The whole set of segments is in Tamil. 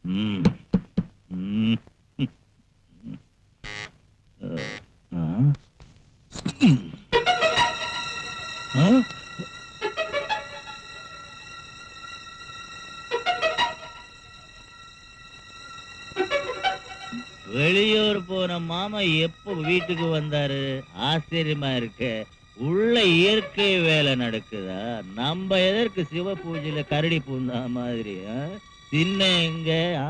ம். ம். ஆ? ஆ? வெளியூர் போன மாமா எப்ப வீட்டுக்கு வந்தாரு? ஆச்சரியமா இருக்கு. உள்ள இயற்கை வேலை நடக்குதா? நம்ம எதற்கு சிவ பூஜையில கரடி பூந்தா மாதிரி? சின்ன எங்க? ஆ.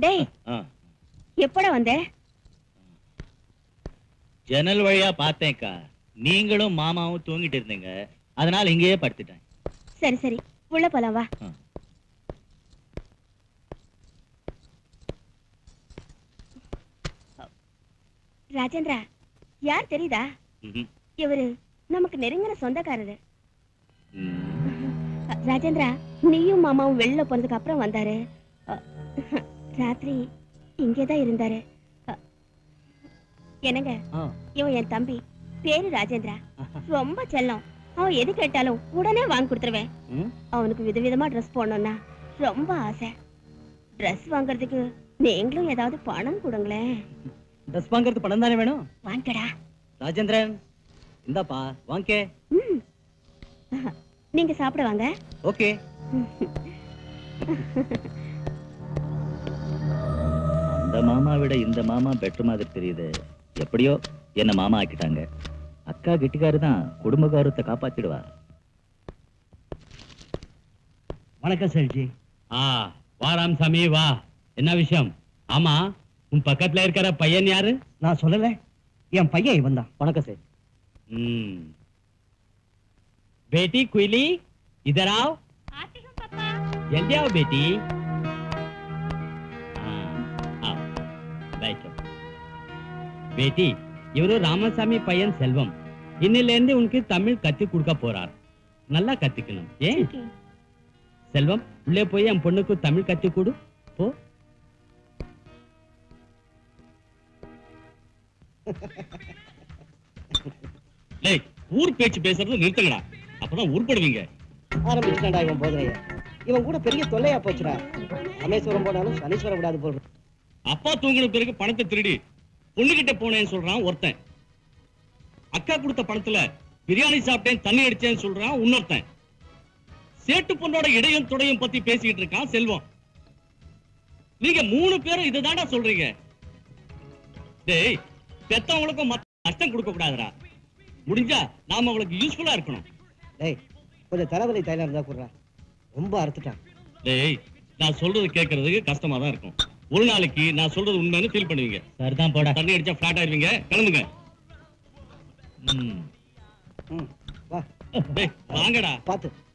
டேய், எப்படா வந்த? ஜன்னல் வழியா பார்த்தேன்க்கா. நீங்களும் மாமாவும் தூங்கிட்டு இருந்தீங்க. அதனால இங்கேயே படுத்துட்டேன். சரி சரி, உள்ள போலாம் வா. ராஜேந்திரா, யார் தெரியுதா? இவரு நமக்கு நெருங்கின சொந்தக்காரரு. ராஜேந்திரா, நீயும் மாமாவும் வெளில போனதுக்கு அப்புறம் வந்தாரு. ராத்திரி இங்கேதான் இருந்தாரு. என்னங்க, இவன் என் தம்பி, பேரு ராஜேந்திரா. ரொம்ப செல்லம். அவன் எது கேட்டாலும் உடனே வாங்கி கொடுத்துருவேன். அவனுக்கு விதவிதமா ட்ரெஸ் போடணும்னா ரொம்ப ஆசை. ட்ரெஸ் வாங்குறதுக்கு நீங்களும் ஏதாவது பணம் கொடுங்களேன். ட்ரெஸ் வாங்குறது பணம் தானே வேணும்? வாங்கடா ராஜேந்திரன், இந்தாப்பா வாங்க. நீங்க சாப்பிட வாங்க. ஓகே. அந்த மாமா விட இந்த மாமா பெட்டர் மாதிரி தெரியுது. எப்படியோ என்ன மாமா ஆக்கிட்டாங்க. அக்கா கெட்டிக்காரு தான், குடும்ப கௌரவத்தை காப்பாத்திடுவா. வணக்கம் செல்ஜி. வா ராமசாமி வா. என்ன விஷயம்? ஆமா, உன் பக்கத்துல இருக்கிற பையன் யாரு? நான் சொல்லல, என் பையன் இவன் தான். வணக்கம் சார். बेटी कुइली, इधर आओ। आती हूँ पापा। जल्दी आओ बेटी। आओ, बैठो। बेटी, इवरू रामसामी पयन सेल्वम. இன்னிலேந்து உனக்கு தமிழ் கத்து கொடுக்க போறார். நல்லா கத்துக்கணும். ஏன் செல்வம், உள்ளே போய் என் பொண்ணுக்கு தமிழ் கத்து கொடு. போ. லேய், ஊர் பேச்சு பேசுறது நிறுத்துங்கடா. அப்பதான் உருப்படுவீங்க. ஆரம்பிச்சுட்டான்டா இவன் போதைய. இவன் கூட பெரிய தொல்லையா போச்சுடா. ராமேஸ்வரம் போனாலும் சனீஸ்வரம் விடாது போறது. அப்பா தூங்கின பிறகு பணத்தை திருடி பொண்ணுகிட்ட போனேன்னு சொல்றான் ஒருத்தன். அக்கா கொடுத்த பணத்துல பிரியாணி சாப்பிட்டேன், தண்ணி அடிச்சேன்னு சொல்றான் இன்னொருத்தன். சேட்டு பொண்ணோட இடையும் துடையும் பத்தி பேசிக்கிட்டு இருக்கான் செல்வம். நீங்க 3 பேரும் இதுதான்டா சொல்றீங்க. டேய், பெத்தவங்களுக்கும் நஷ்டம் கொடுக்க கூடாதுடா. முடிஞ்சா நாம அவங்களுக்கு யூஸ்ஃபுல்லா இருக்கணும். டேய், கொஞ்சம் தலைவலி தைலம் இருந்தா குடுறா. ரொம்ப அறுத்துட்டான். டேய், நான் சொல்றது கேட்கறதுக்கு கஷ்டமா தான் இருக்கும். ஒரு நாளைக்கு நான் சொல்றது உண்மைன்னு ஃபீல் பண்ணுவீங்க. சரிதான் போட. தண்ணி அடிச்சா ஃபிளாட் ஆயிருவீங்க. கிளம்புங்க. வா. டேய், வாங்கடா. பாத்து.